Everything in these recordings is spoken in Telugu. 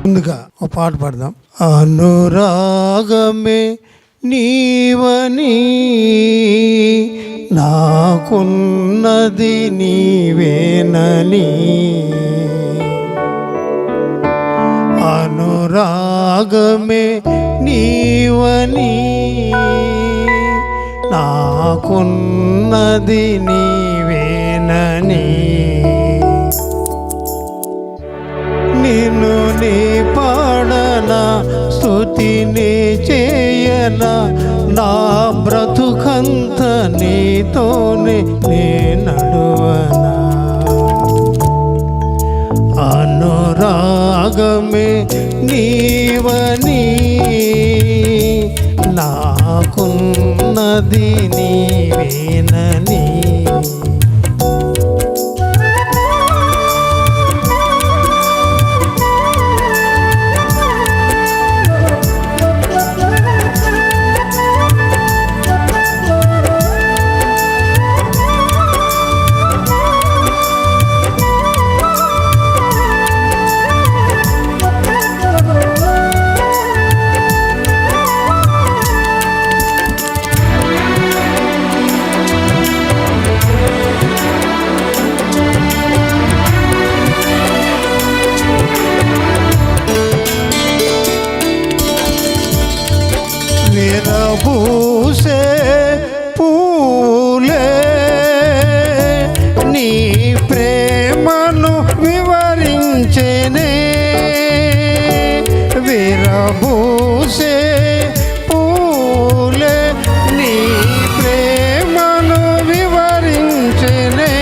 ముందుగా ఒక పాట పాడదాం. అనురాగమే నీవని నాకున్నది నీవేనని, అనురాగమే నీవని నాకున్నది నీవేనని, నిన్ను నీ పాడనా స్తుతిని చేయనా, నా బ్రతుకంత నీతోనే నే నడువనా. అనురాగమే నీవని నాకున్నది నీవేనని, విరబూసే పూలే నీ ప్రేమను వివరించెనే, విరబూసే పూలే నీ ప్రేమను వివరించెనే,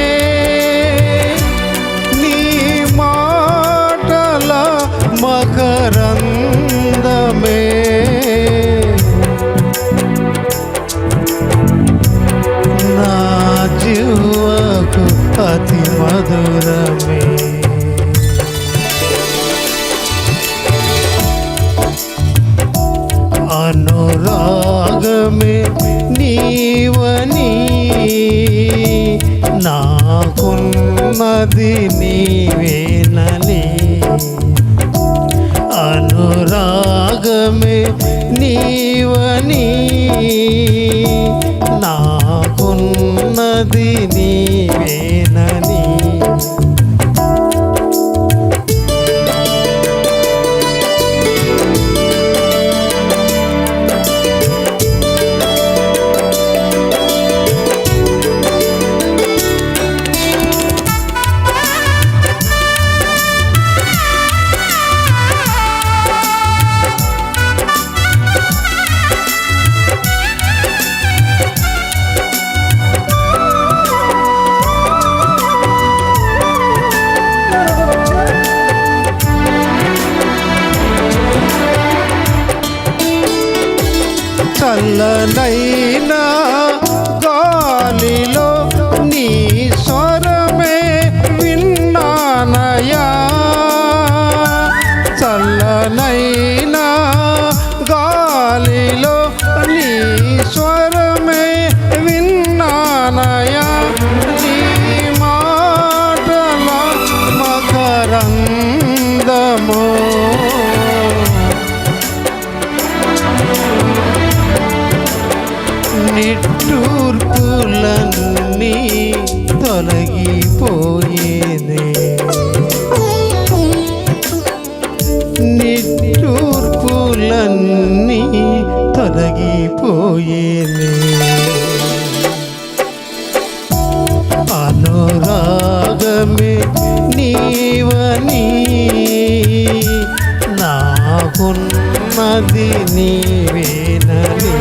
నీ మాటల మకరందమే జీవకు అతి మధురమే. అనురాగమే నీవని నాకున్నది నీవేనని, అనురాగమే నీవని నాకున్నది నీవేనని, చల్లనైనా గాలిలో నీ స్వరమే విన్నానయా, చల్లనైనా గాలిలో నీ స్వరమే విన్నానయా, నీ మాటల మకరందమో నిట్టూర్పులన్నీ తొలగిపోయేనే, నిట్టూర్పులన్నీ తొలగిపోయేనే, అనురాగమే నీవని నాకున్నది నీవేనని,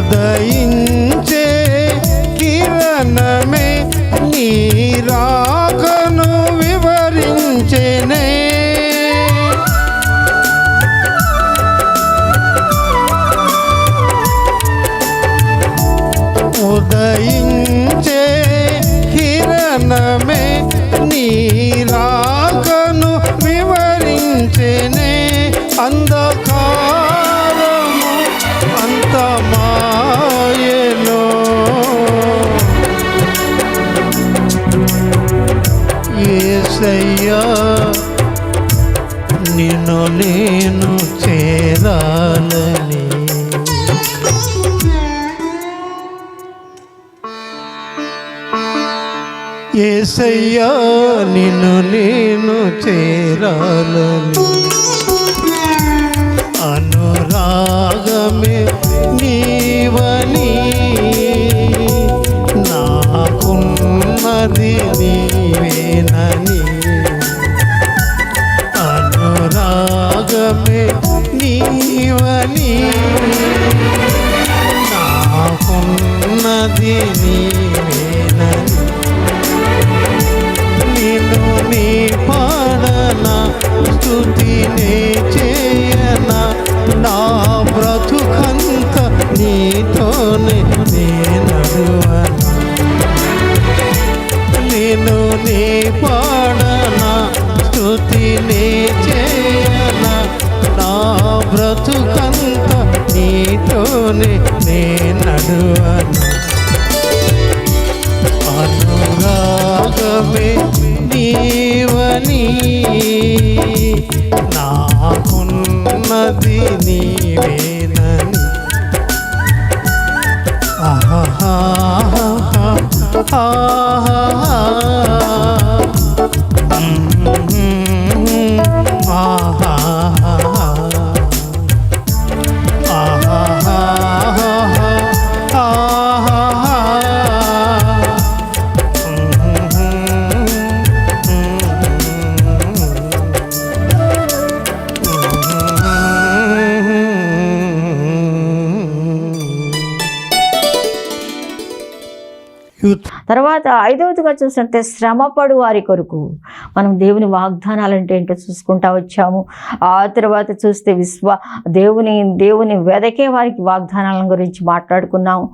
ఉదయించే కిరణమే నీ రాకను వివరించెనే. ఉదయించే కిరణమే నీ రాకను వివరించెనే. అంధకారము అంత మాయలో యేసయ్యా నిన్ను నేను చేరాలని. యేసయ్యా నిన్ను నేను చేరాలని. అనురాగమే నీవని నాకున్నది నీవేనని. అనురాగమే నీవని నాకున్నది నీవేనని. నిన్ను నీ పాడనా స్తుతినే చేయనా. నా బ్రతుకంత నీతోనే నే నడువనా. నిన్ను నీ పాడనా స్తుతినే చేయనా. నా బ్రతుకంత నీతోనే నే నడువనా. అనురాగమే నీవని నాకున్నది నీవేనని. ఆహా తర్వాత ఐదవదిగా చూసినట్టే శ్రమపడు వారి కొరకు మనం దేవుని వాగ్దానాలు అంటే ఏంటో చూసుకుంటా వచ్చాము. ఆ తర్వాత చూస్తే దేవుని వెదకే వారికి వాగ్దానాల గురించి మాట్లాడుకున్నాము.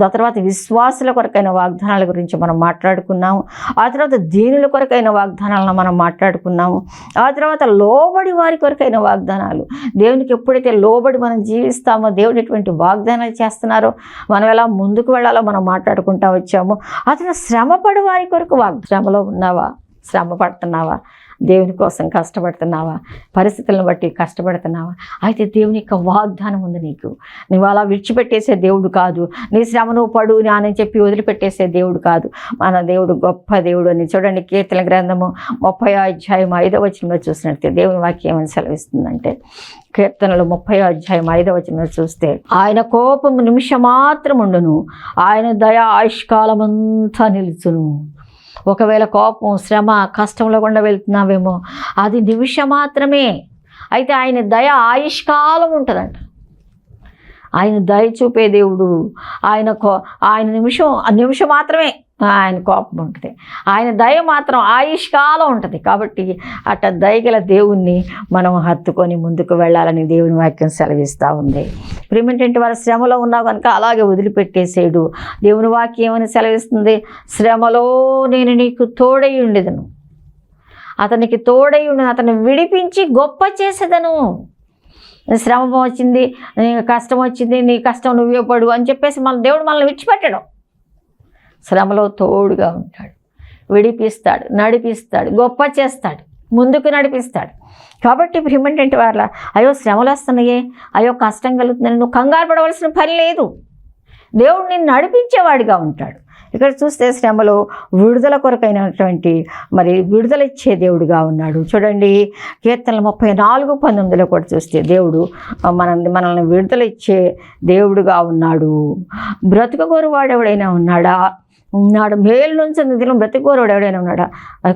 ఆ తర్వాత విశ్వాసుల కొరకైన వాగ్దానాల గురించి మనం మాట్లాడుకున్నాము. ఆ తర్వాత దీనుల కొరకైన వాగ్దానాలను మనం మాట్లాడుకున్నాము. ఆ తర్వాత లోబడి వారి కొరకైన వాగ్దానాలు, దేవునికి ఎప్పుడైతే లోబడి మనం జీవిస్తామో దేవుడు ఎటువంటి వాగ్దానాలు చేస్తున్నారో మనం ఎలా ముందుకు వెళ్ళాలో మనం మాట్లాడుకుంటా వచ్చాము. అతను శ్రమపడు వారి కొరకు శ్రమలో ఉన్నావా? శ్రమ పడుతున్నావా? దేవుని కోసం కష్టపడుతున్నావా? పరిస్థితులను బట్టి కష్టపడుతున్నావా? అయితే దేవుని యొక్క వాగ్దానం ఉంది నీకు. నువ్వు అలా విడిచిపెట్టేసే దేవుడు కాదు. నీ శ్రమను పడు అని చెప్పి వదిలిపెట్టేసే దేవుడు కాదు. మన దేవుడు గొప్ప దేవుడు అని చూడండి. కీర్తన గ్రంథము 30:5 చూసినట్టే దేవుని వాక్యం ఏమని సెలవిస్తుందంటే, కీర్తనలు 30:5 చూస్తే, ఆయన కోపము నిమిషమాత్రం ఉండును, ఆయన దయ ఆయుష్కాలమంతా నిలుచును. ఒకవేళ కోపం, శ్రమ, కష్టంలో గుండా వెళ్తున్నావేమో, అది నిమిషం మాత్రమే. అయితే ఆయన దయ ఆయుష్కాలం ఉంటుందంట. ఆయన దయ చూపే దేవుడు. ఆయన నిమిషం మాత్రమే ఆయన కోపం ఉంటుంది. ఆయన దయ మాత్రం ఆయుష్కాలం ఉంటుంది. కాబట్టి అట్ట దయగల దేవుణ్ణి మనం హత్తుకొని ముందుకు వెళ్ళాలని దేవుని వాక్యం సెలవిస్తూ ఉంది. ప్రియమైనటువంటి వారు శ్రమలో ఉన్నా కనుక అలాగే వదిలిపెట్టేసేడు. దేవుని వాక్యం ఏమని సెలవిస్తుంది? శ్రమలో నేను నీకు తోడై ఉండేదను, అతనికి తోడై ఉండను, అతన్ని విడిపించి గొప్ప చేసేదను. శ్రమ వచ్చింది, కష్టం వచ్చింది, నీ కష్టం నువ్వే పడు అని చెప్పేసి దేవుడు మనల్ని విడిచిపెట్టడం. శ్రమలో తోడుగా ఉంటాడు, విడిపిస్తాడు, నడిపిస్తాడు, గొప్ప చేస్తాడు, ముందుకు నడిపిస్తాడు. కాబట్టి ప్రియమైనటువంటి వాళ్ళ అయ్యో శ్రమలు వస్తున్నాయే, అయ్యో కష్టం కలుగుతుందని నువ్వు కంగారు పడవలసిన పని లేదు. దేవుడు నిన్ను నడిపించేవాడిగా ఉంటాడు. ఇక్కడ చూస్తే శ్రమలో విడుదల కొరకైనటువంటి విడుదల ఇచ్చే దేవుడుగా ఉన్నాడు. చూడండి, కీర్తనలు 34:19 కూడా చూస్తే దేవుడు మనల్ని విడుదల ఇచ్చే దేవుడుగా ఉన్నాడు. బ్రతుకుగోరు వాడెవడైనా ఉన్నాడా? నాడు మేలు నుంచి నిధిలో బ్రతికోరోడు ఎవడైనా ఉన్నాడా.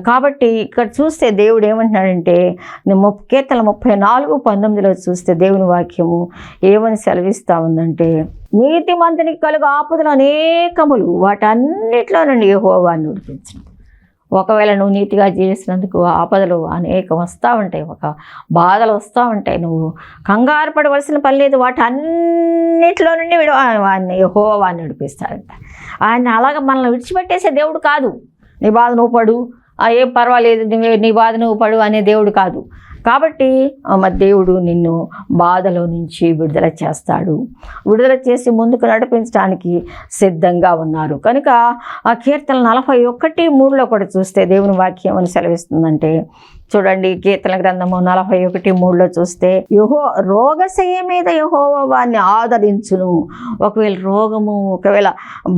కాబట్టి ఇక్కడ చూస్తే దేవుడు ఏమంటున్నాడంటే కీర్తన 34:19 చూస్తే దేవుని వాక్యము ఏమని సెలవిస్తూ ఉందంటే, నీతిమంతునికి కలుగు ఆపదలు అనేకములు, వాటన్నిటిలో నుండి యెహోవాను విడిపించును. ఒకవేళ నువ్వు నీతిగా జీవిస్తున్నందుకు ఆపదలు అనేకం వస్తూ ఉంటాయి, ఒక బాధలు వస్తూ ఉంటాయి, నువ్వు కంగారు పడవలసిన పని లేదు. వాటి అన్నిటిలో నుండి వాడిని యెహోవాను విడిపిస్తాడంట. ఆయన అలాగ మనల్ని విడిచిపెట్టేసే దేవుడు కాదు. నీ బాధ నువ్వు పడు, ఏం పర్వాలేదు, నీ బాధ నువ్వు పడు అనే దేవుడు కాదు. కాబట్టి మరి దేవుడు నిన్ను బాధలో నుంచి విడుదల చేస్తాడు. విడుదల చేసి ముందుకు నడిపించడానికి సిద్ధంగా ఉన్నారు. కనుక ఆ కీర్తన 41:3 కూడా చూస్తే దేవుని వాక్యం అని సెలవిస్తుందంటే, చూడండి కీర్తన గ్రంథము 41:3 చూస్తే, రోగశయ్య మీద యెహోవా వారిని ఆదరించును. ఒకవేళ రోగము, ఒకవేళ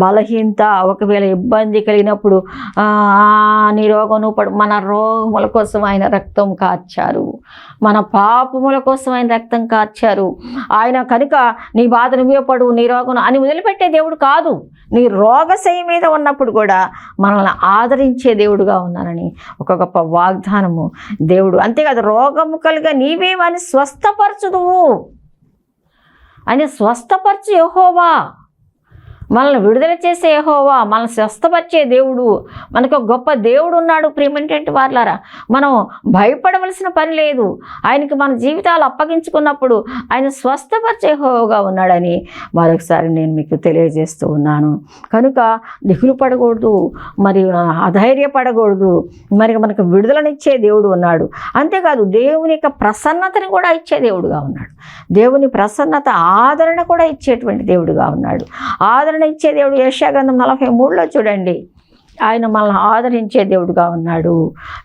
బలహీనత, ఒకవేళ ఇబ్బంది కలిగినప్పుడు నీ రోగం నువ్వు పడు. మన రోగముల కోసం ఆయన రక్తం కార్చారు, మన పాపముల కోసం ఆయన రక్తం కార్చారు ఆయన. కనుక నీ బాధ నువ్వే పడు, నీ రోగం అని వదిలిపెట్టే దేవుడు కాదు. నీ రోగశయ్య మీద ఉన్నప్పుడు కూడా మనల్ని ఆదరించే దేవుడుగా ఉన్నానని ఒక గొప్ప వాగ్దానము దేవుడు. అంతేకాదు, రోగము కలిగా నీవే వాని స్వస్థపరచుదువు అని. స్వస్థపరచు యెహోవా, మనల్ని విడుదల చేసే యెహోవా, మనల్ని స్వస్థపరిచే దేవుడు. మనకు ఒక గొప్ప దేవుడు ఉన్నాడు. ప్రియమైనటువంటి వారులారా, మనం భయపడవలసిన పని లేదు. ఆయనకి మన జీవితాలు అప్పగించుకున్నప్పుడు ఆయన స్వస్థపరిచే యెహోవాగా ఉన్నాడని మరొకసారి నేను మీకు తెలియజేస్తూ ఉన్నాను. కనుక దిగులు పడకూడదు, మరి అధైర్యపడకూడదు. మరి మనకు విడుదలనిచ్చే దేవుడు ఉన్నాడు. అంతేకాదు, దేవుని యొక్క ప్రసన్నతని కూడా ఇచ్చే దేవుడుగా ఉన్నాడు. దేవుని ప్రసన్నత, ఆదరణ కూడా ఇచ్చేటువంటి దేవుడుగా ఉన్నాడు. ఆదరణ ఇచ్చే దేవుడు. యెషయా గ్రంథం 43 చూడండి, ఆయన మనల్ని ఆదరించే దేవుడుగా ఉన్నాడు.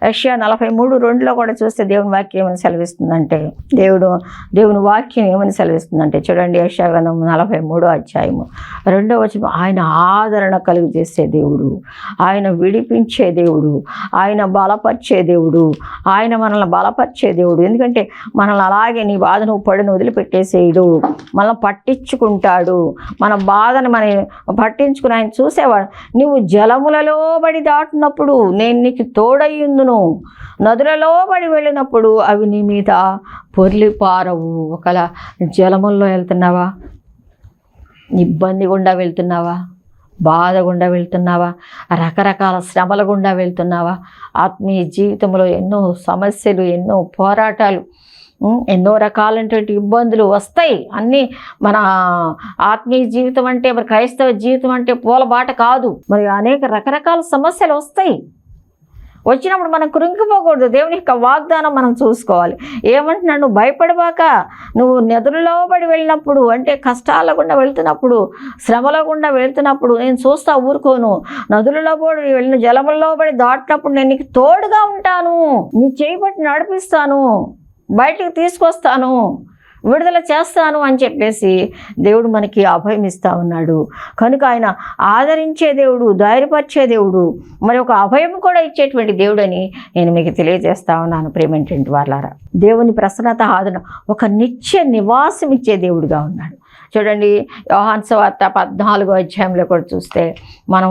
యెషయా 43:2 కూడా చూస్తే దేవుని వాక్యం ఏమని సెలవిస్తుందంటే, దేవుని వాక్యం ఏమని సెలవిస్తుందంటే చూడండి, యెషయా గ్రంథం 43:2 ఆయన ఆదరణ కలుగు చేసే దేవుడు, ఆయన విడిపించే దేవుడు, ఆయన బలపరిచే దేవుడు, ఆయన మనల్ని బలపరిచే దేవుడు. ఎందుకంటే మనల్ని అలాగే నీ బాధ నువ్వు పడిని వదిలిపెట్టేసేయడు, మనల్ని పట్టించుకుంటాడు. మన బాధను పట్టించుకుని ఆయన చూసేవాడు. నువ్వు జలములలో బడి దాటినప్పుడు నేను నీకు తోడయ్యుందును, నదులలో బడి వెళ్ళినప్పుడు అవి నీ మీద పొర్లిపారవు. ఒకలా జలముల్లో వెళ్తున్నావా, ఇబ్బంది గుండా వెళ్తున్నావా, బాధ గుండా వెళ్తున్నావా, రకరకాల శ్రమల గుండా వెళ్తున్నావా, ఆత్మీయ జీవితంలో ఎన్నో సమస్యలు, ఎన్నో పోరాటాలు, ఎన్నో రకాలైనటువంటి ఇబ్బందులు వస్తాయి. అన్నీ మన ఆత్మీయ జీవితం అంటే, మరి క్రైస్తవ జీవితం అంటే పూలబాట కాదు. మరి అనేక రకరకాల సమస్యలు వస్తాయి. వచ్చినప్పుడు మనం కృంగిపోకూడదు. దేవుని యొక్క వాగ్దానం మనం చూసుకోవాలి. ఏమంటున్నాడు, నువ్వు భయపడబాక. నువ్వు నదులలో పడి వెళ్ళినప్పుడు, అంటే కష్టాల గుండా వెళ్తున్నప్పుడు, శ్రమల గుండా వెళ్తున్నప్పుడు నేను చూస్తా ఊరుకోను. నదులలో పడి వెళ్ళిన జలములలో పడి దాటినప్పుడు నేను నీకు తోడుగా ఉంటాను, నీ చేయి పట్టి నడిపిస్తాను, బయటికి తీసుకొస్తాను, విడుదల చేస్తాను అని చెప్పేసి దేవుడు మనకి అభయం ఇస్తూ ఉన్నాడు. కనుక ఆయన ఆదరించే దేవుడు, ధైర్యపరిచే దేవుడు, మరి ఒక అభయం కూడా ఇచ్చేటువంటి దేవుడు అని నేను మీకు తెలియజేస్తా ఉన్నాను. ప్రేమేంటంటి వాళ్ళారా, దేవుని ప్రసన్నత, ఆదరణ, ఒక నిత్య నివాసం ఇచ్చే దేవుడుగా ఉన్నాడు. చూడండి యోహాను సువార్త 14 కూడా చూస్తే మనం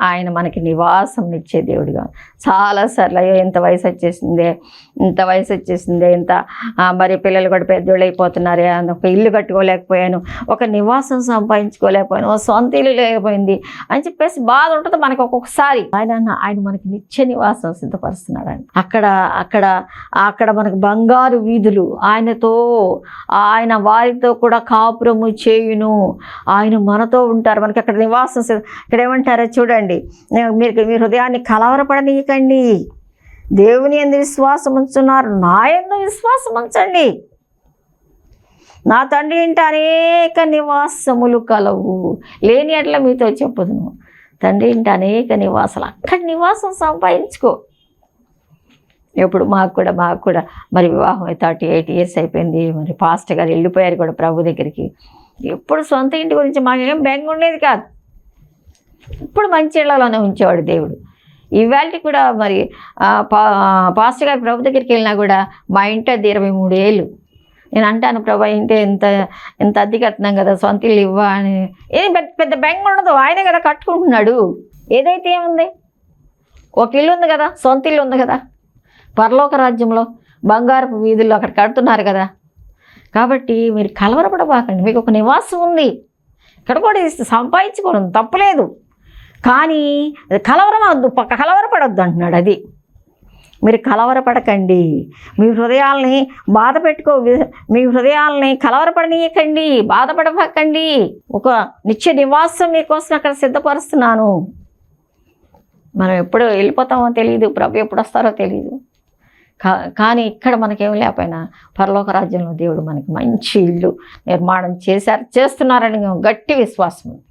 ఆయన మనకి నివాసం ఇచ్చే దేవుడిగా. చాలాసార్లు అయ్యో ఇంత వయసు వచ్చేసిందే, ఇంత మరి పిల్లలు కూడా పెద్దోళ్ళు అయిపోతున్నారే, ఒక ఇల్లు కట్టుకోలేకపోయాను, ఒక నివాసం సంపాదించుకోలేకపోయాను, ఒక సొంత ఇల్లు లేకపోయింది అని చెప్పేసి బాధ ఉంటుంది మనకు ఒక్కొక్కసారి. ఆయన మనకి నిత్య నివాసం సిద్ధపరుస్తున్నాడు. అక్కడ మనకు బంగారు వీధులు, ఆయన వారితో కూడా కాపురము చేయును, ఆయన మనతో ఉంటారు. మనకి అక్కడ నివాసం. ఇక్కడ ఏమంటారో చూడండి, మీరు మీ హృదయాన్ని కలవరపడనీయకండి, దేవుని యందు విశ్వాసం ఉంచున్నారు, నా యందు విశ్వాసం ఉంచండి, నా తండ్రి ఇంట అనేక నివాసములు కలవు, లేని అట్లా మీతో చెప్పదును. తండ్రి ఇంట అనేక నివాసాలు, అక్కడ నివాసం సంపాదించుకో. ఇప్పుడు మాకు కూడా మరి వివాహం 38 years అయిపోయింది. మరి పాస్టర్ గారు వెళ్ళిపోయారు కూడా ప్రభు దగ్గరికి. ఎప్పుడు సొంత ఇంటి గురించి మాకేం బెంగ ఉండేది కాదు. ఇప్పుడు మంచి ఇళ్లలోనే ఉంచేవాడు దేవుడు. ఇవాళ కూడా మరి పాస్టర్ గారు ప్రభు దగ్గరికి వెళ్ళినా కూడా మా ఇంటి అది 23 ఏళ్ళు. నేను అంటాను, ప్రభు ఇంటే ఇంత అద్దె కట్టినాం కదా, సొంత ఇల్లు ఇవ్వ అని. ఏం పెద్ద బెంగ ఉండదు, ఆయనే కదా కట్టుకుంటున్నాడు. ఏదైతే ఏముంది, ఒక ఇల్లు ఉంది కదా, సొంత ఇల్లు ఉంది కదా, పరలోక రాజ్యంలో బంగారపు వీధుల్లో అక్కడ కడుతున్నారు కదా. కాబట్టి మీరు కలవరపడబాకండి, మీకు ఒక నివాసం ఉంది, ఇక్కడ కూడా సంపాదించుకోవడం తప్పులేదు, కానీ కలవరపడొద్దు అంటున్నాడు. అది మీరు కలవరపడకండి, మీ హృదయాల్ని మీ హృదయాల్ని కలవరపడనీయకండి, బాధపడకండి. ఒక నిత్య నివాసం మీకోసం అక్కడ సిద్ధపరుస్తున్నాను. మనం ఎప్పుడు వెళ్ళిపోతామో తెలియదు, ప్రభు ఎప్పుడు వస్తారో తెలియదు. కానీ ఇక్కడ మనకేం లేకపోయినా పరలోక రాజ్యంలో దేవుడు మనకి మంచి ఇల్లు నిర్మాణం చేస్తున్నారని గట్టి విశ్వాసం ఉంది.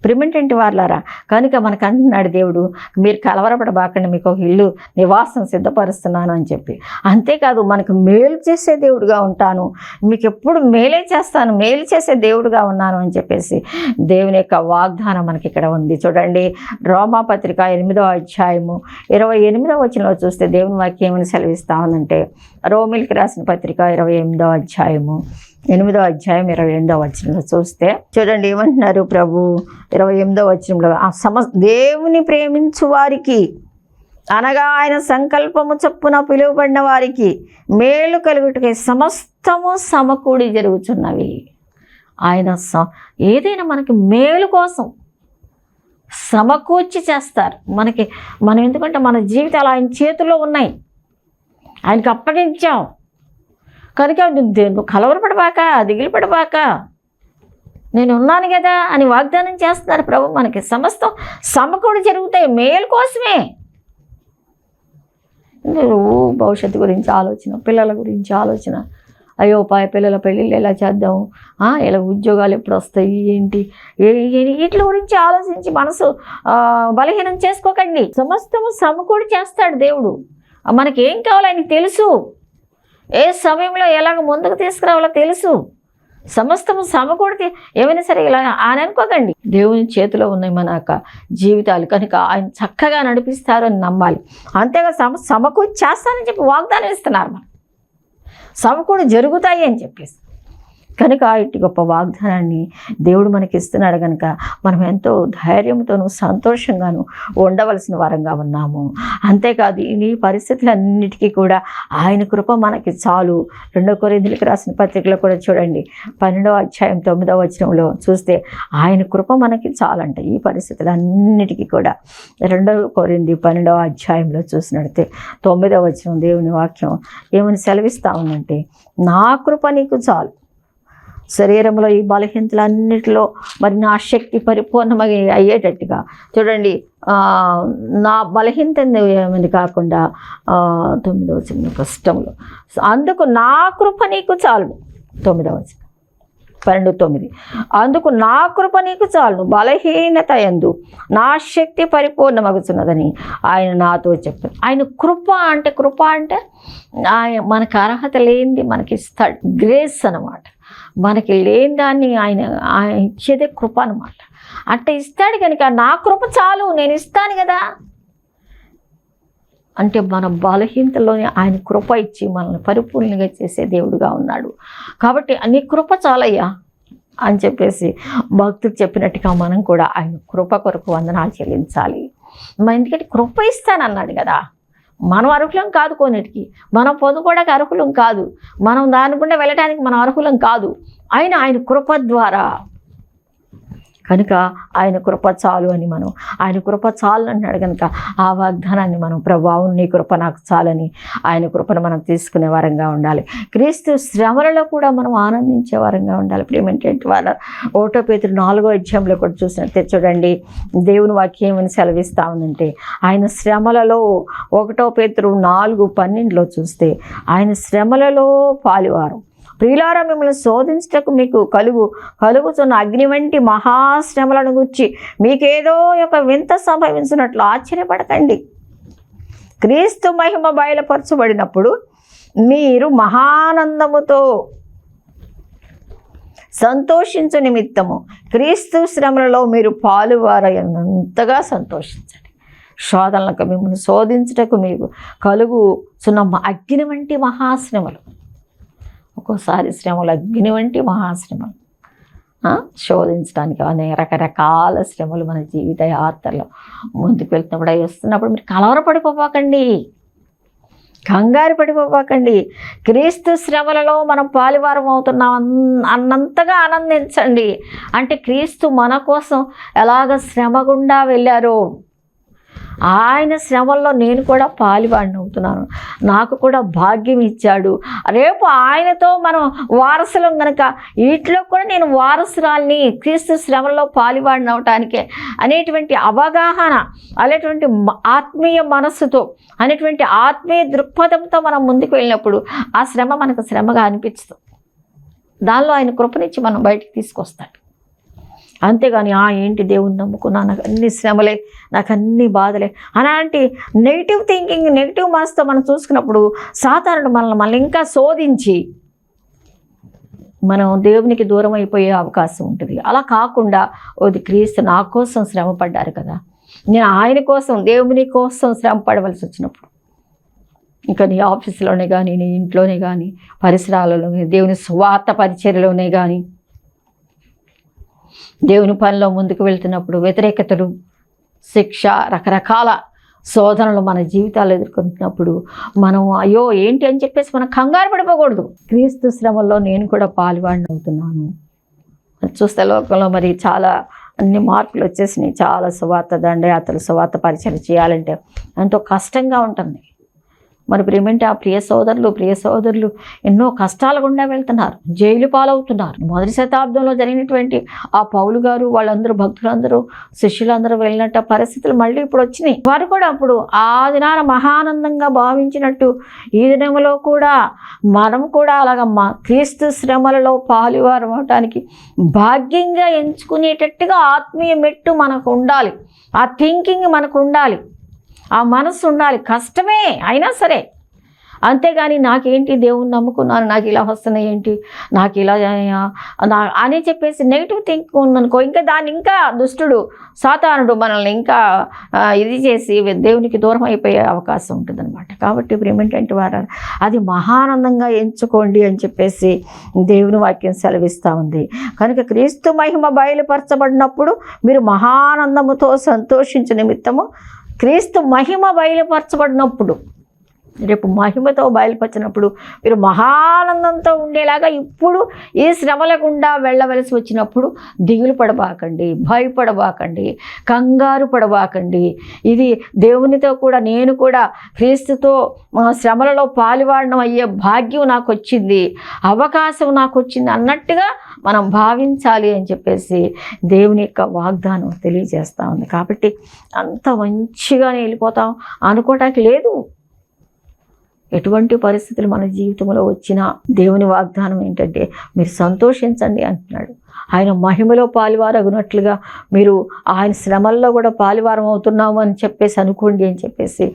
ప్రిమిటెంట్ వార్లారా, కనుక మనకు అంటున్నాడు దేవుడు, మీరు కలవరపడబాకండి, మీకు ఒక ఇల్లు నివాసం సిద్ధపరుస్తున్నాను అని చెప్పి. అంతేకాదు మనకు మేలు చేసే దేవుడుగా ఉంటాను, మీకు ఎప్పుడు మేలే చేస్తాను, మేలు చేసే దేవుడుగా ఉన్నాను అని చెప్పేసి దేవుని యొక్క వాగ్దానం మనకి ఇక్కడ ఉంది. చూడండి, రోమాపత్రిక 8వ అధ్యాయము 28వ వచనంలో చూస్తే దేవుని వాక్యం ఏమని సెలవిస్తా ఉందంటే, రోమిలికి రాసిన పత్రిక 28వ అధ్యాయము 28వ వచనంలో చూస్తే చూడండి ఏమంటున్నారు ప్రభు. 28వ వచనంలో, దేవుని ప్రేమించు వారికి అనగా ఆయన సంకల్పము చొప్పున పిలువబడిన వారికి మేలు కలుగుటకై సమస్తము సమకూడి జరుగుతున్నవి. ఆయన ఏదైనా మనకి మేలు కోసం సమకూర్చి చేస్తారు. మనం ఎందుకంటే మన జీవితాలు ఆయన చేతుల్లో ఉన్నాయి, ఆయనకు అప్పగించాం. కనుక నువ్వు కలవరపడబాక, దిగులు పడబాక, నేను ఉన్నాను కదా అని వాగ్దానం చేస్తున్నారు ప్రభు. మనకి సమస్తం సమకూడి జరుగుతాయి, మేలు కోసమే. భవిష్యత్తు గురించి ఆలోచన, పిల్లల గురించి ఆలోచన, అయ్యో పిల్లల పెళ్ళిళ్ళు ఎలా చేద్దాం, ఇలా ఉద్యోగాలు ఎప్పుడు వస్తాయి, ఏంటి, వీటి గురించి ఆలోచించి మనసు బలహీనం చేసుకోకండి. సమస్తము సమకూడి చేస్తాడు దేవుడు. మనకేం కావాలో ఆయనకి తెలుసు, ఏ సమయంలో ఎలాగ ముందుకు తీసుకురావాలో తెలుసు. సమస్తము సమకూడితే ఏమైనా సరే ఇలా అని అనుకోకండి. దేవుని చేతిలో ఉన్నాయి మన యొక్క జీవితాలు, కనుక ఆయన చక్కగా నడిపిస్తారు అని నమ్మాలి. అంతేగా సమకూడి చేస్తానని చెప్పి వాగ్దానం ఇస్తున్నారు, మనం సమకూడి జరుగుతాయి అని చెప్పేసి. కనుక ఇటు గొప్ప వాగ్దానాన్ని దేవుడు మనకి ఇస్తున్నాడు. కనుక మనం ఎంతో ధైర్యంతోనూ సంతోషంగాను ఉండవలసిన వారంగా ఉన్నాము. అంతేకాదు ఈ పరిస్థితులన్నిటికీ కూడా ఆయన కృప మనకి చాలు. 2 కొరింథీయులకు రాసిన పత్రికలో కూడా చూడండి 12వ అధ్యాయం 9వ వచనంలో చూస్తే ఆయన కృప మనకి చాలంట ఈ పరిస్థితులన్నిటికీ కూడా. 2 కొరింథీ 12వ అధ్యాయంలో చూసినట్లయితే 9వ వచనం దేవుని వాక్యం ఏమని సెలవిస్తా ఉందంటే, నా కృప నీకు చాలు, శరీరంలో ఈ బలహీనతలన్నిటిలో మరి నా శక్తి పరిపూర్ణమై అయ్యేటట్టుగా. చూడండి, నా బలహీనత ఏమని కాకుండా 9వ వచనం కష్టంలో, అందుకు నా కృప నీకు చాలు. 9వ వచనం 12:9, అందుకు నా కృప నీకు చాలును, బలహీనత యందు నా శక్తి పరిపూర్ణమగుతున్నదని ఆయన నాతో చెప్పారు. ఆయన కృప అంటే ఆయన మనకు అర్హత లేనిది మనకి ఇస్తాడు, గ్రేస్ అన్నమాట. మనకి లేని దాన్ని ఆయన ఇచ్చేదే కృప అనమాట. అంటే ఇస్తాడు కనుక నా కృప చాలు, నేను ఇస్తాను కదా అంటే మన బలహీనతలోనే ఆయన కృప ఇచ్చి మనల్ని పరిపూర్ణంగా చేసే దేవుడుగా ఉన్నాడు. కాబట్టి నీ కృప చాలయ్యా అని చెప్పేసి భక్తుడు చెప్పినట్టుగా మనం కూడా ఆయన కృప కొరకు వందనాలు చెల్లించాలి. ఎందుకంటే కృప ఇస్తానన్నాడు కదా. మనం అర్హులం కాదు, కొన్నిటికి మనం పొందుకోవడానికి అర్హులం కాదు, మనం దాని గుండా వెళ్ళడానికి మనం అర్హులం కాదు. ఆయన కృప ద్వారా, కనుక ఆయన కృప చాలు అని మనం ఆయన కృప చాలు అన్నాడు. కనుక ఆ వాగ్దానాన్ని మనం ప్రభావం నీ కృప నాకు చాలని ఆయన కృపను మనం తీసుకునే వారంగా ఉండాలి. క్రీస్తు శ్రమలలో కూడా మనం ఆనందించే వారంగా ఉండాలి. ప్రియమైనటువంటి వాళ్ళ 1 పేతురు 4వ అధ్యాయంలో కూడా చూసినట్టే చూడండి దేవుని వాక్యం ఏమని సెలవిస్తా ఉందంటే, ఆయన శ్రమలలో 1 పేతురు 4:12 చూస్తే ఆయన శ్రమలలో పాలువారు. ప్రియులారా, మిమ్మల్ని శోధించటకు మీకు కలుగుతున్న అగ్ని వంటి మహాశ్రమలను గురించి మీకేదో ఒక వింత సంభవించినట్లు ఆశ్చర్యపడకండి. క్రీస్తు మహిమ బయలుపరచబడినప్పుడు మీరు మహానందముతో సంతోషించు నిమిత్తము క్రీస్తు శ్రమలలో మీరు పాలువారయ్యంతగా సంతోషించండి. శోధనలకు మిమ్మల్ని శోధించటకు మీకు కలుగుతున్న అగ్ని వంటి మహాశ్రమలు, ఒక్కోసారి శ్రమలు అగ్ని వంటి మహాశ్రమలు. శోధించడానికి అనేక రకరకాల శ్రమలు మన జీవిత యాత్రలో ముందుకు వెళ్తున్నప్పుడు అవి వస్తున్నప్పుడు మీరు కలవరపడిపోకండి, కంగారు పడిపోకండి. క్రీస్తు శ్రమలలో మనం పాలువారం అవుతున్నాం అన్నంతగా ఆనందించండి. అంటే క్రీస్తు మన కోసం ఎలాగ శ్రమ గుండా వెళ్ళారో ఆయన శ్రమల్లో నేను కూడా పాలువాడిని అవుతున్నాను, నాకు కూడా భాగ్యం ఇచ్చాడు. రేపు ఆయనతో మనం వారసులం కనుక వీటిలో కూడా నేను వారసురాల్ని, క్రీస్తు శ్రమల్లో పాలువాడిని అవటానికే అనేటువంటి అవగాహన, అనేటువంటి ఆత్మీయ మనస్సుతో, అనేటువంటి ఆత్మీయ దృక్పథంతో మనం ముందుకు వెళ్ళినప్పుడు ఆ శ్రమ మనకు శ్రమగా అనిపిస్తుంది. దానిలో ఆయన కృపనిచ్చి మనం బయటికి తీసుకొస్తాడు. అంతేగాని ఏంటి దేవుని నమ్ముకున్నా, నాకు అన్ని శ్రమలే, నాకు అన్ని బాధలే అలాంటి నెగిటివ్ థింకింగ్, నెగిటివ్ మనసుతో మనం చూసుకున్నప్పుడు సాతానుడు మనల్ని ఇంకా శోధించి మనం దేవునికి దూరం అయిపోయే అవకాశం ఉంటుంది. అలా కాకుండా ఓది క్రీస్తు నా కోసం శ్రమ పడ్డారు కదా, నేను ఆయన కోసం, దేవుని కోసం శ్రమ పడవలసి వచ్చినప్పుడు ఇంకా నీ ఆఫీసులోనే కానీ, నీ ఇంట్లోనే కానీ, పరిసరాలలో, దేవుని స్వార్థ పరిచర్యలోనే కానీ, దేవుని పనిలో ముందుకు వెళ్తున్నప్పుడు వ్యతిరేకతలు, శిక్ష, రకరకాల శోధనలు మన జీవితాలు ఎదుర్కొంటున్నప్పుడు మనం అయ్యో ఏంటి అని చెప్పేసి మనం కంగారు పడిపోకూడదు. క్రీస్తు శ్రమల్లో నేను కూడా పాలువాడిని అవుతున్నాను. చూస్తే లోకంలో మరి చాలా అన్ని మార్పులు వచ్చేసినాయి. చాలా సువార్త దండయాత్రలు, సువార్త పరిచయం చేయాలంటే ఎంతో కష్టంగా ఉంటుంది. మరి ప్రేమంటే ఆ ప్రియ సోదరులు ఎన్నో కష్టాల గుండా వెళ్తున్నారు, జైలు పాలవుతున్నారు. మొదటి శతాబ్దంలో జరిగినటువంటి ఆ పౌలు గారు, వాళ్ళందరూ భక్తులందరూ, శిష్యులందరూ వెళ్ళినట్టు పరిస్థితులు మళ్ళీ ఇప్పుడు వచ్చినాయి. వారు కూడా అప్పుడు ఆ దినాన మహానందంగా భావించినట్టు ఈ దినంలో కూడా మనం కూడా అలాగమ్మా క్రీస్తు శ్రమలలో పాలువారం అవటానికి భాగ్యంగా ఎంచుకునేటట్టుగా ఆత్మీయ మెట్టు మనకు ఉండాలి, ఆ థింకింగ్ మనకు ఉండాలి, ఆ మనసు ఉండాలి. కష్టమే అయినా సరే, అంతేగాని నాకేంటి దేవుణ్ణి నమ్ముకున్నాను, నాకు ఇలా వస్తున్నాయి ఏంటి, నాకు ఇలా అని చెప్పేసి నెగిటివ్ థింక్ ఉందనుకో, ఇంకా దాన్ని ఇంకా దుష్టుడు సాతానుడు మనల్ని ఇంకా ఇది చేసి దేవునికి దూరం అయిపోయే అవకాశం ఉంటుందన్నమాట. కాబట్టి ఇప్పుడు ఏమిటంటే వారు అది మహానందంగా ఎంచుకోండి అని చెప్పేసి దేవుని వాక్యం సెలవిస్తూ ఉంది. కనుక క్రీస్తు మహిమ బయలుపరచబడినప్పుడు మీరు మహానందముతో సంతోషించు నిమిత్తము, క్రీస్తు మహిమ బయలుపరచబడినప్పుడు, రేపు మహిమతో బయలుపరిచినప్పుడు మీరు మహానందంతో ఉండేలాగా ఇప్పుడు ఈ శ్రమల గుండా వెళ్ళవలసి వచ్చినప్పుడు దిగులు పడబాకండి, భయపడబాకండి, కంగారు పడబాకండి. ఇది దేవునితో కూడా నేను కూడా క్రీస్తుతో శ్రమలలో పాలువాడడం అయ్యే భాగ్యం నాకు వచ్చింది, అవకాశం నాకు వచ్చింది అన్నట్టుగా మనం భావించాలి అని చెప్పేసి దేవుని యొక్క వాగ్దానం తెలియజేస్తూ ఉంది. కాబట్టి అంత మంచిగానే వెళ్ళిపోతాం అనుకోవటానికి లేదు. ఎటువంటి పరిస్థితులు మన జీవితంలో వచ్చినా దేవుని వాగ్దానం ఏంటంటే మీరు సంతోషించండి అంటున్నాడు. ఆయన మహిమలో పాలువారగునట్లుగా మీరు ఆయన శ్రమల్లో కూడా పాలువారం అవుతున్నాము అని చెప్పేసి అనుకోండి అని చెప్పేసి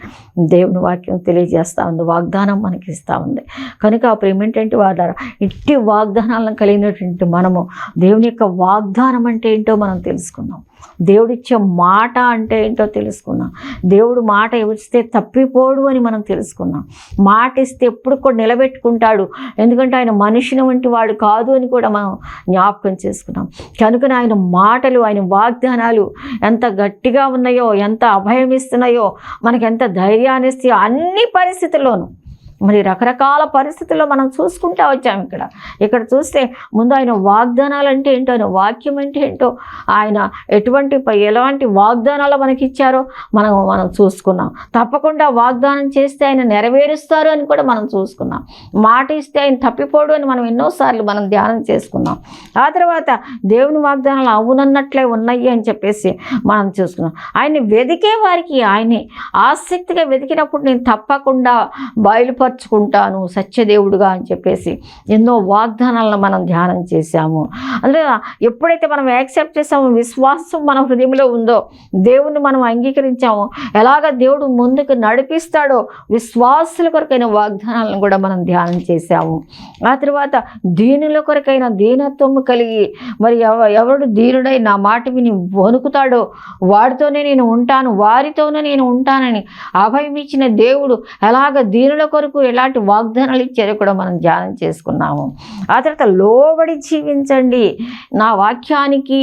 దేవుని వాక్యం తెలియజేస్తూ ఉంది, వాగ్దానం మనకి ఇస్తూ ఉంది. కనుక అప్పుడు ఏమిటంటే వారు ఇట్టి వాగ్దానాలను కలిగినటువంటి మనము దేవుని యొక్క వాగ్దానం అంటే ఏంటో మనం తెలుసుకున్నాం, దేవుడిచ్చే మాట అంటే ఏంటో తెలుసుకున్నాం, దేవుడు మాట ఇస్తే తప్పిపోడు అని మనం తెలుసుకున్నాం, మాట ఇస్తే ఎప్పుడు కూడా నిలబెట్టుకుంటాడు, ఎందుకంటే ఆయన మనిషిని వంటి వాడు కాదు అని కూడా మనం జ్ఞాపకం చేసుకున్నాం. కనుక ఆయన మాటలు, ఆయన వాగ్దానాలు ఎంత గట్టిగా ఉన్నాయో, ఎంత అభయం ఇస్తున్నాయో, మనకు ఎంత ధైర్యాన్ని ఇస్తాయో అన్ని పరిస్థితుల్లోనూ. మరి రకరకాల పరిస్థితుల్లో మనం చూసుకుంటూ వచ్చాము. ఇక్కడ చూస్తే ముందు ఆయన వాగ్దానాలు అంటే ఏంటో, ఆయన వాక్యం అంటే ఏంటో, ఆయన ఎలాంటి వాగ్దానాలు మనకి ఇచ్చారో మనం చూసుకున్నాం. తప్పకుండా వాగ్దానం చేస్తే ఆయన నెరవేరుస్తారు అని కూడా మనం చూసుకున్నాం. మాట ఇస్తే ఆయన తప్పిపోడు అని మనం ఎన్నోసార్లు మనం ధ్యానం చేసుకున్నాం. ఆ తర్వాత దేవుని వాగ్దానాలు అవునన్నట్లే ఉన్నాయి అని చెప్పేసి మనం చూసుకున్నాం. ఆయన్ని వెతికే వారికి ఆయనే ఆసక్తిగా వెతికినప్పుడు నేను తప్పకుండా బయలుపరుచుకుంటాను సత్యదేవుడుగా అని చెప్పేసి ఎన్నో వాగ్దానాలను మనం ధ్యానం చేశాము. అంటే ఎప్పుడైతే మనం యాక్సెప్ట్ చేసామో, విశ్వాసం మన హృదయంలో ఉందో, దేవుని మనం అంగీకరించామో, ఎలాగ దేవుడు ముందుకు నడిపిస్తాడో విశ్వాసుల కొరకైన వాగ్దానాలను కూడా మనం ధ్యానం చేశాము. ఆ తర్వాత దీనుల కొరకైన దీనత్వము కలిగి, మరి ఎవడు దీనుడై నా మాట విని వణుకుతాడో వాడితోనే నేను ఉంటాను, వారితోనే నేను ఉంటానని అభయం ఇచ్చిన దేవుడు ఎలాగ దీనుల కొరకు కొరకు ఎలాంటి వాగ్దానాలు ఇచ్చారో కూడా మనం ధ్యానం చేసుకున్నాము. ఆ తర్వాత లోబడి జీవించండి, నా వాక్యానికి,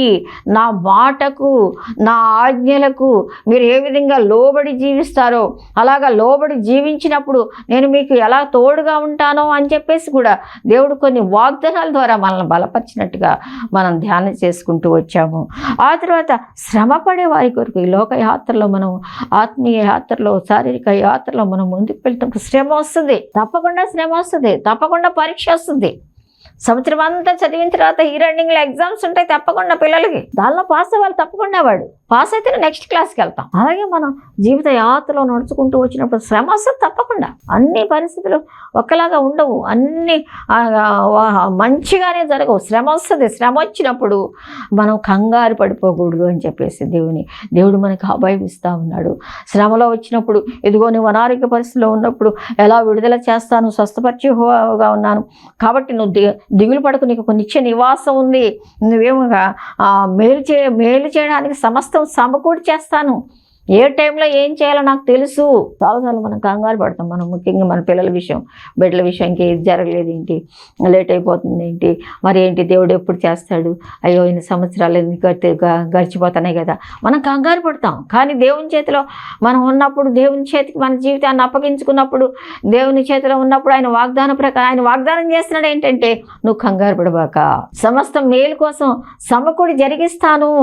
నా మాటకు, నా ఆజ్ఞలకు మీరు ఏ విధంగా లోబడి జీవిస్తారో అలాగా లోబడి జీవించినప్పుడు నేను మీకు ఎలా తోడుగా ఉంటానో అని చెప్పేసి కూడా దేవుడు కొన్ని వాగ్దానాల ద్వారా మనల్ని బలపరిచినట్టుగా మనం ధ్యానం చేసుకుంటూ వచ్చాము. ఆ తర్వాత శ్రమ పడే వారి కొరకు ఈ లోక యాత్రలో మనం, ఆత్మీయ యాత్రలో, శారీరక యాత్రలో మనం ముందుకు వెళ్తున్నప్పుడు శ్రమ వస్తుంది, తప్పకుండా శ్రమ వస్తుంది, తప్పకుండా పరీక్ష వస్తుంది. సంవత్సరం అంతా చదివిన తర్వాత ఇయర్ ఎండింగ్లో ఎగ్జామ్స్ ఉంటాయి తప్పకుండా పిల్లలకి. దానిలో పాస్ అవ్వాలి తప్పకుండా. వాడు పాస్ అయితే నెక్స్ట్ క్లాస్కి వెళ్తాం. అలాగే మనం జీవిత యాత్రలో నడుచుకుంటూ వచ్చినప్పుడు శ్రమ వస్తుంది తప్పకుండా. అన్ని పరిస్థితులు ఒకలాగా ఉండవు, అన్ని మంచిగానే జరగవు. శ్రమ వస్తుంది. శ్రమ వచ్చినప్పుడు మనం కంగారు పడిపోకూడదు అని చెప్పేసి దేవుడు మనకు అభయం ఇస్తూ ఉన్నాడు. శ్రమలో వచ్చినప్పుడు ఇదిగో నువ్వు అనారోగ్య పరిస్థితిలో ఉన్నప్పుడు ఎలా విడుదల చేస్తాను, స్వస్థపరిచేగా ఉన్నాను కాబట్టి నువ్వు దిగులు పడకు, నీకు ఒక నిత్య నివాసం ఉంది, నువ్వేమోగా మేలు చేయడానికి సమస్తం సమకూడి చేస్తాను, ఏ టైంలో ఏం చేయాలో నాకు తెలుసు. చాలాసార్లు మనం కంగారు పడతాం. మనం ముఖ్యంగా మన పిల్లల విషయం, బిడ్డల విషయం, ఇంకేది జరగలేదు ఏంటి, లేట్ అయిపోతుంది ఏంటి, మరి ఏంటి దేవుడు ఎప్పుడు చేస్తాడు, అయ్యో ఇన్ని సంవత్సరాలు గడిచిపోతున్నాయి కదా, మనం కంగారు పడతాం. కానీ దేవుని చేతిలో మనం ఉన్నప్పుడు, దేవుని చేతికి మన జీవితాన్ని అప్పగించుకున్నప్పుడు, దేవుని చేతిలో ఉన్నప్పుడు ఆయన వాగ్దానం ప్రకారం ఆయన వాగ్దానం చేస్తున్నాడు ఏంటంటే, నువ్వు కంగారు పడబాక, సమస్త మేలు కోసం సమకూడి జరిగిస్తాను.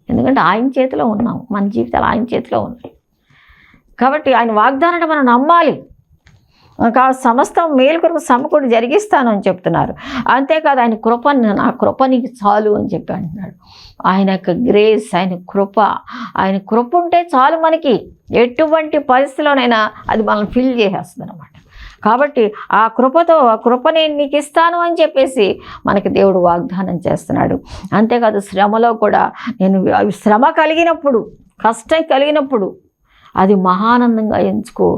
ఎందుకంటే ఆయన చేతిలో ఉన్నాం, మన జీవితాలు ఆయన చేతిలో ఉన్నాయి కాబట్టి ఆయన వాగ్దానాన్ని మనం నమ్మాలి. సమస్తం మేలు కొరకు సమకూడి జరిగిస్తాను అని చెప్తున్నారు. అంతేకాదు ఆయన కృప, నా కృప నీకు చాలు అని చెప్పి అంటున్నాడు. ఆయన యొక్క గ్రేస్, ఆయన కృప ఉంటే చాలు మనకి. ఎటువంటి పరిస్థితిలోనైనా అది మనం ఫిల్ చేసేస్తుంది అన్నమాట. కాబట్టి ఆ కృప నేను నీకు ఇస్తాను అని చెప్పేసి మనకి దేవుడు వాగ్దానం చేస్తున్నాడు. అంతేకాదు శ్రమలో కూడా నేను శ్రమ కలిగినప్పుడు, కష్టం కలిగినప్పుడు అది మహానందంగా ఎంచుకో.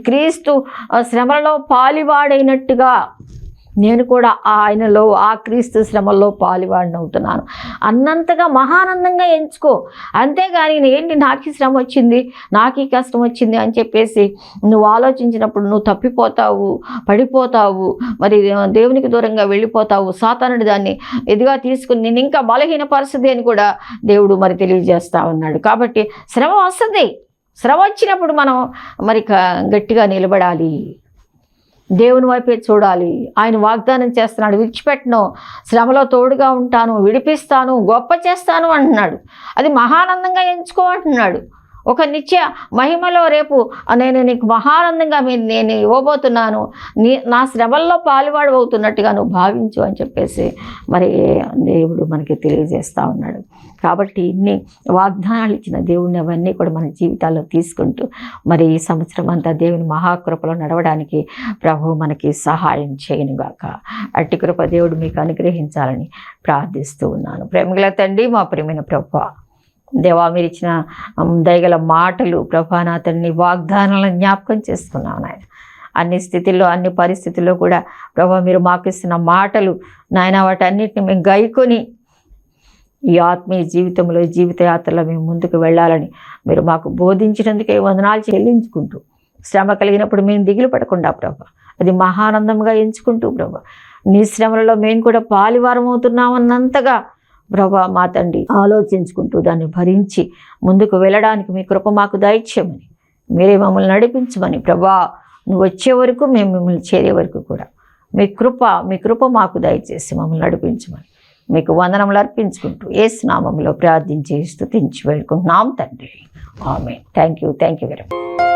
క్రీస్తు శ్రమలలో పాలివాడైనట్టుగా నేను కూడా ఆయనలో, ఆ క్రీస్తు శ్రమల్లో పాలివాడిని అవుతున్నాను అన్నంతగా మహానందంగా ఎంచుకో. అంతేగాని ఏంటి నాకు ఈ శ్రమ వచ్చింది, నాకు ఈ కష్టం వచ్చింది అని చెప్పేసి నువ్వు ఆలోచించినప్పుడు నువ్వు తప్పిపోతావు, పడిపోతావు, మరి దేవునికి దూరంగా వెళ్ళిపోతావు. సాతానుడు దాన్ని ఎదుగా తీసుకుని నేను ఇంకా బలహీన పరిస్థితి అని కూడా దేవుడు మరి తెలియజేస్తూ ఉన్నాడు. కాబట్టి శ్రమ వస్తుంది. శ్రమ వచ్చినప్పుడు మనం మరి గట్టిగా నిలబడాలి, దేవుని వైపే చూడాలి. ఆయన వాగ్దానం చేస్తున్నాడు, విడిచిపెట్టను, శ్రమలో తోడుగా ఉంటాను, విడిపిస్తాను, గొప్ప చేస్తాను అంటున్నాడు. అది మహానందంగా ఎంచుకో అంటున్నాడు. ఒక నిత్య మహిమలో రేపు నేను నీకు మహానందంగా నేను ఇవ్వబోతున్నాను, నా శ్రమల్లో పాలువాడు అవుతున్నట్టుగా నువ్వు భావించు అని చెప్పేసి మరి దేవుడు మనకి తెలియజేస్తూ ఉన్నాడు. కాబట్టి ఇన్ని వాగ్దానాలు ఇచ్చిన దేవుడిని అవన్నీ కూడా మన జీవితాల్లో తీసుకుంటూ మరి ఈ సంవత్సరం అంతా దేవుని మహాకృపలో నడవడానికి ప్రభు మనకి సహాయం చేయనుగాక. అట్టి కృప దేవుడు మీకు అనుగ్రహించాలని ప్రార్థిస్తూ ఉన్నాను. ప్రేమగల తండ్రి, మా ప్రియమైన ప్రభువా, దేవా మీరు ఇచ్చిన దయగల మాటలు ప్రభా, నా తండ్రి వాగ్దానాలను జ్ఞాపకం చేసుకున్నాను నాయన. అన్ని స్థితిలో, అన్ని పరిస్థితుల్లో కూడా ప్రభా మీరు మాకు ఇస్తున్న మాటలు నాయన, వాటన్నిటిని మేము గైకొని ఈ ఆత్మీయ జీవితంలో, జీవిత యాత్రలో మేము ముందుకు వెళ్ళాలని మీరు మాకు బోధించినందుకే వందనాలు చెల్లించుకుంటూ, శ్రమ కలిగినప్పుడు మేము దిగులు పడకుండా ప్రభా అది మహానందంగా ఎంచుకుంటూ ప్రభా నీ శ్రమలలో మేము కూడా పాలివారం అవుతున్నామన్నంతగా ప్రభా మా తండ్రి ఆలోచించుకుంటూ దాన్ని భరించి ముందుకు వెళ్ళడానికి మీ కృప మాకు దయచేయమని, మీరే మమ్మల్ని నడిపించమని ప్రభా, నువ్వు వచ్చే వరకు మేము మిమ్మల్ని చేరే వరకు కూడా మీ కృప మాకు దయచేసి మమ్మల్ని నడిపించమని మీకు వందనములు అర్పించుకుంటూ యేసు నామములో ప్రార్థించి స్తుతించి వేడుకుంటున్నాం తండ్రి. Amen. Thank you very much.